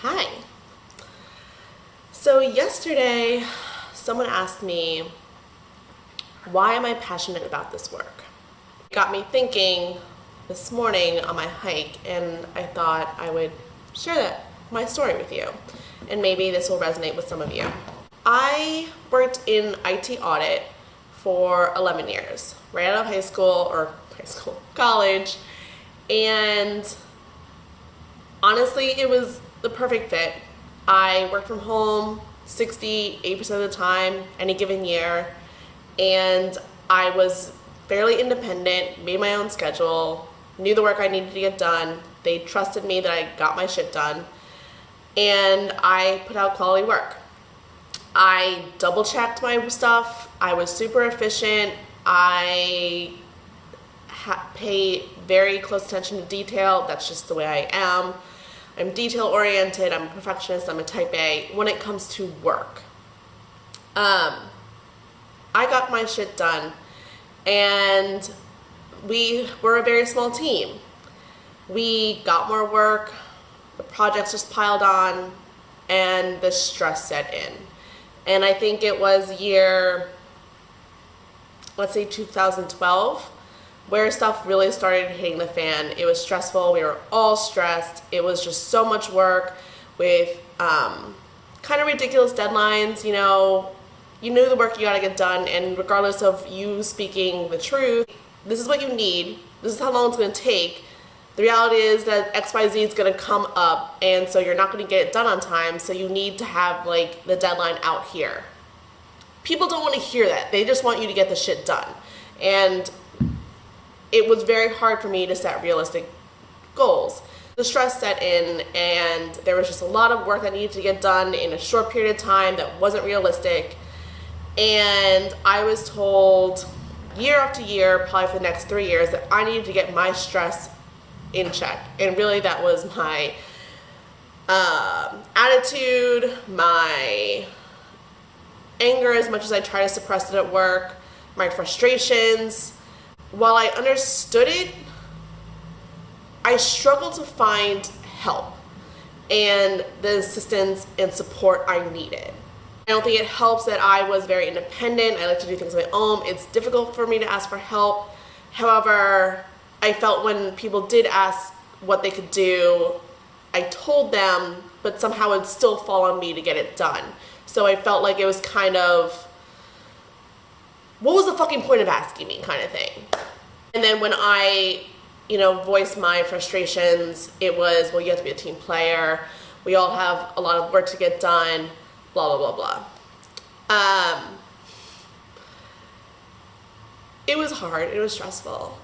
Hi. So yesterday, someone asked me, why am I passionate about this work? It got me thinking this morning on my hike, and I thought I would share my story with you, and maybe this will resonate with some of you. I worked in IT audit for 11 years, right out of college, and honestly, it was the perfect fit. I worked from home 68% of the time, any given year, and I was fairly independent, made my own schedule, knew the work I needed to get done. They trusted me that I got my shit done, and I put out quality work. I double checked my stuff. I was super efficient. I pay very close attention to detail. That's just the way I am. I'm detail oriented, I'm a perfectionist, I'm a type A when it comes to work. I got my shit done, and we were a very small team. We got more work, the projects just piled on, and the stress set in. And I think it was let's say 2012, where stuff really started hitting the fan. It was stressful. We were all stressed. It was just so much work with kind of ridiculous deadlines. You knew the work you got to get done, and regardless of you speaking the truth, this is what you need. This is how long it's going to take. The reality is that XYZ is going to come up, and so you're not going to get it done on time, so you need to have the deadline out here. People don't want to hear that. They just want you to get the shit done. And it was very hard for me to set realistic goals. The stress set in, and there was just a lot of work that needed to get done in a short period of time that wasn't realistic. And I was told year after year, probably for the next 3 years, that I needed to get my stress in check. And really that was my attitude, my anger, as much as I try to suppress it at work, my frustrations. While I understood it, I struggled to find help and the assistance and support I needed. I don't think it helps that I was very independent. I like to do things on my own. It's difficult for me to ask for help. However, I felt when people did ask what they could do, I told them, but somehow it would still fall on me to get it done. So I felt like it was kind of, what was the fucking point of asking me, kind of thing. And then when I, voiced my frustrations, it was, well, you have to be a team player. We all have a lot of work to get done, blah, blah, blah, blah. It was hard. It was stressful.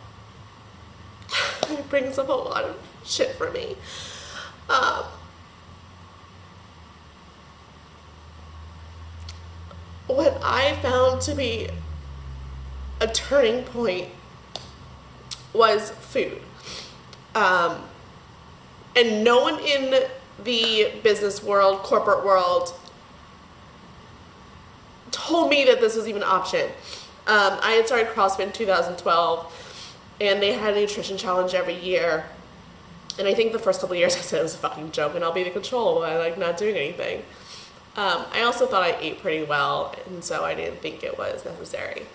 It brings up a lot of shit for me. What I found to be a turning point was food. And no one in the business world, corporate world, told me that this was even an option. I had started CrossFit in 2012, and they had a nutrition challenge every year. And I think the first couple of years I said it was a fucking joke and I'll be the control by not doing anything. I also thought I ate pretty well, and so I didn't think it was necessary.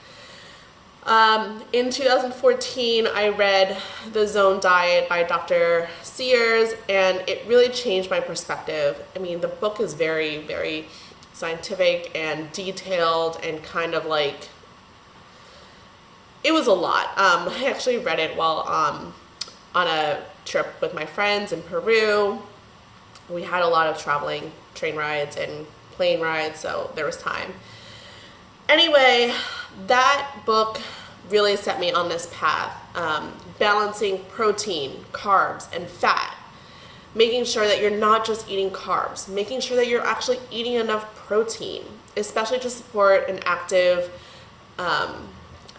In 2014, I read The Zone Diet by Dr. Sears, and it really changed my perspective. I mean, the book is very, very scientific and detailed and kind of it was a lot. I actually read it while on a trip with my friends in Peru. We had a lot of traveling, train rides and plane rides, so there was time. Anyway, that book really set me on this path, balancing protein, carbs, and fat, making sure that you're not just eating carbs, making sure that you're actually eating enough protein, especially to support an active,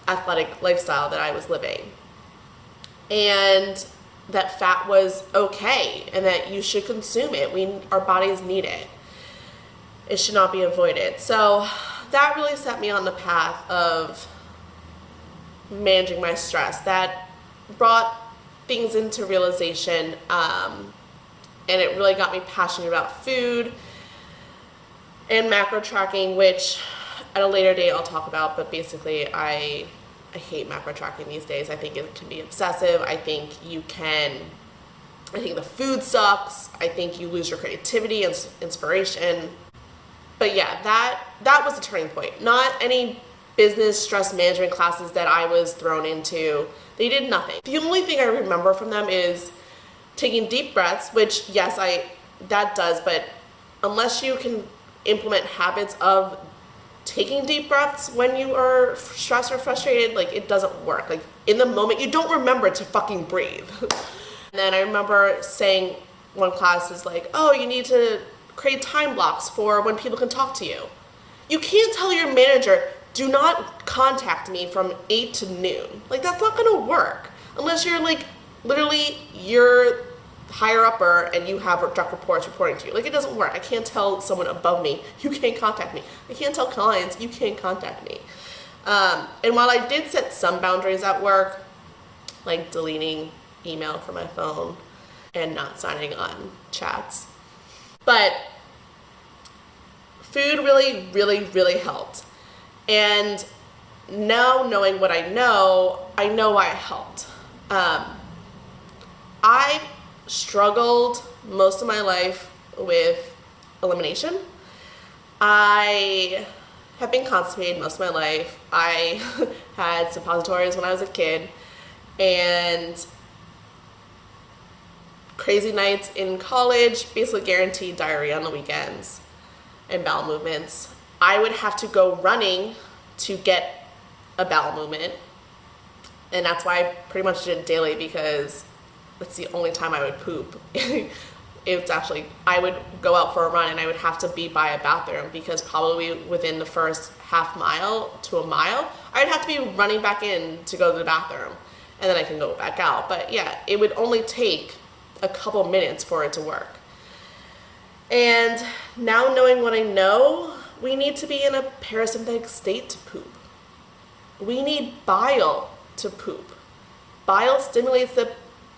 athletic lifestyle that I was living. And that fat was okay, and that you should consume it. Our bodies need it. It should not be avoided. So that really set me on the path of managing my stress. That brought things into realization And it really got me passionate about food and macro tracking, which at a later date I'll talk about, but basically I hate macro tracking these days. I think it can be obsessive. I think the food sucks. I think you lose your creativity and inspiration. But yeah, that was the turning point. Not any business stress management classes that I was thrown into. They did nothing. The only thing I remember from them is taking deep breaths, which yes, that does, but unless you can implement habits of taking deep breaths when you are stressed or frustrated, like it doesn't work. Like in the moment, you don't remember to fucking breathe. And then I remember saying one class is like, oh, you need to create time blocks for when people can talk to you. You can't tell your manager, do not contact me from 8 to noon. Like that's not gonna work unless you're like literally you're higher upper and you have direct reports reporting to you. Like it doesn't work. I can't tell someone above me, you can't contact me. I can't tell clients, you can't contact me. And while I did set some boundaries at work, like deleting email from my phone and not signing on chats, but food really, really, really helped. And now knowing what I know why it helped. I struggled most of my life with elimination. I have been constipated most of my life. I had suppositories when I was a kid, and crazy nights in college basically guaranteed diarrhea on the weekends and bowel movements. I would have to go running to get a bowel movement, and that's why I pretty much did it daily, because that's the only time I would poop. It's actually, I would go out for a run and I would have to be by a bathroom, because probably within the first half mile to a mile, I'd have to be running back in to go to the bathroom, and then I can go back out. But yeah, it would only take a couple minutes for it to work. And now knowing what I know, we need to be in a parasympathetic state to poop. We need bile to poop. Bile stimulates the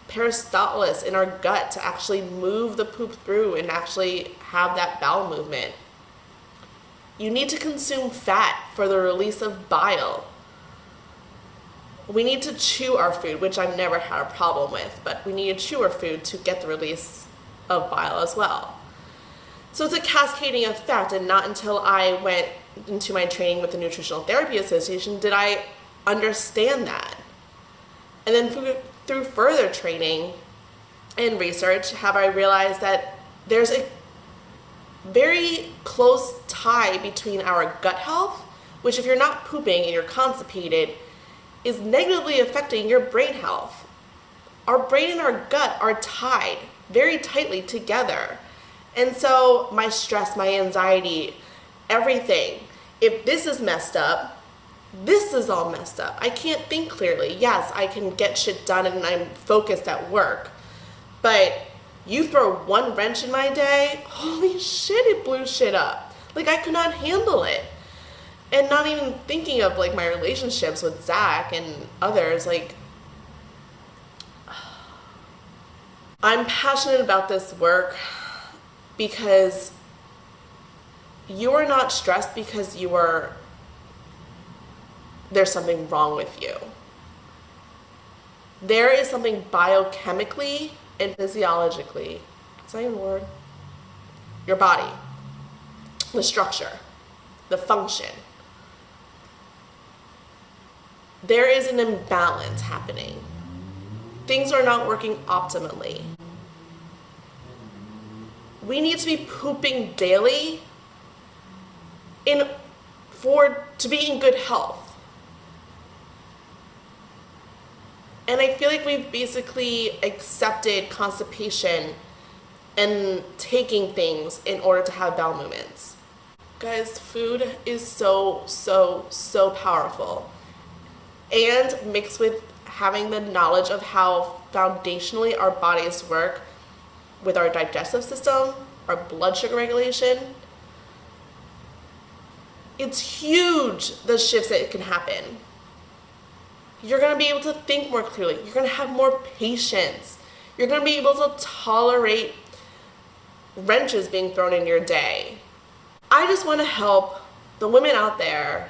peristalsis in our gut to actually move the poop through and actually have that bowel movement. You need to consume fat for the release of bile. We need to chew our food, which I've never had a problem with, but we need to chew our food to get the release of bile as well. So it's a cascading effect, and not until I went into my training with the Nutritional Therapy Association did I understand that. And then through further training and research have I realized that there's a very close tie between our gut health, which if you're not pooping and you're constipated, is negatively affecting your brain health. Our brain and our gut are tied very tightly together. And so my stress, my anxiety, everything, if this is messed up, this is all messed up. I can't think clearly. Yes, I can get shit done and I'm focused at work, but you throw one wrench in my day, holy shit, it blew shit up. Like I could not handle it. And not even thinking of like my relationships with Zach and others, like I'm passionate about this work because you are not stressed because there's something wrong with you. There is something biochemically and physiologically, is that even a word? Your body, the structure, the function. There is an imbalance happening. Things are not working optimally. We need to be pooping daily to be in good health. And I feel like we've basically accepted constipation and taking things in order to have bowel movements. Guys, food is so, so, so powerful. And mixed with having the knowledge of how foundationally our bodies work with our digestive system, our blood sugar regulation, it's huge the shifts that can happen. You're going to be able to think more clearly. You're going to have more patience. You're going to be able to tolerate wrenches being thrown in your day. I just want to help the women out there,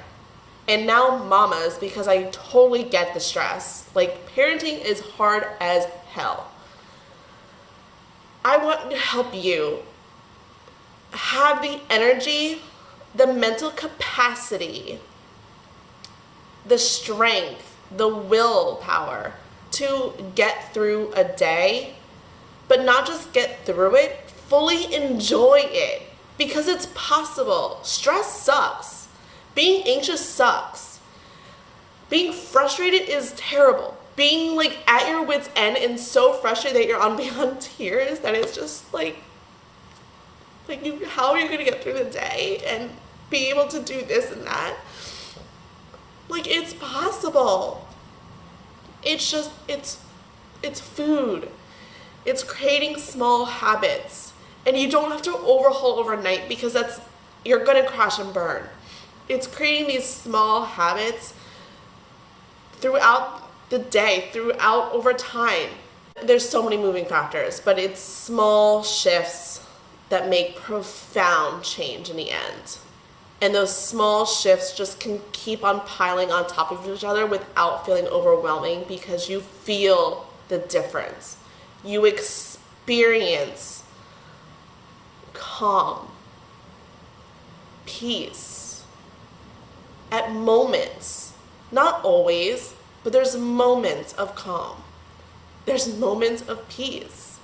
and now mamas, because I totally get the stress. Like, parenting is hard as hell. I want to help you have the energy, the mental capacity, the strength, the willpower to get through a day, but not just get through it, fully enjoy it, because it's possible. Stress sucks. Being anxious sucks. Being frustrated is terrible. Being like at your wit's end and so frustrated that you're on beyond tears that it's just like how are you gonna get through the day and be able to do this and that? Like, it's possible. It's just, it's food. It's creating small habits. And you don't have to overhaul overnight, because you're gonna crash and burn. It's creating these small habits throughout the day, throughout over time. There's so many moving factors, but it's small shifts that make profound change in the end. And those small shifts just can keep on piling on top of each other without feeling overwhelming, because you feel the difference. You experience calm, peace, at moments. Not always, but there's moments of calm. There's moments of peace.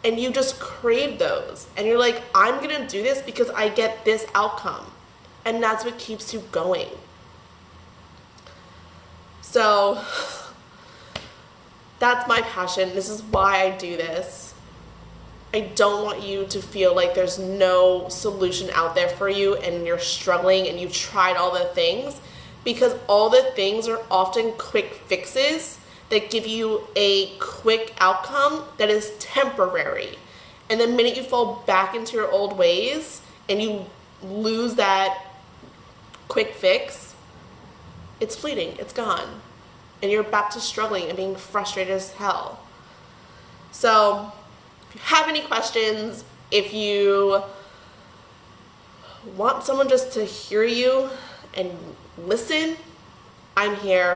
And you just crave those. And you're like, I'm gonna do this because I get this outcome. And that's what keeps you going. So that's my passion. This is why I do this. I don't want you to feel like there's no solution out there for you and you're struggling and you've tried all the things, because all the things are often quick fixes that give you a quick outcome that is temporary. And the minute you fall back into your old ways and you lose that quick fix, it's fleeting, it's gone. And you're back to struggling and being frustrated as hell. So if you have any questions, if you want someone just to hear you and listen, I'm here.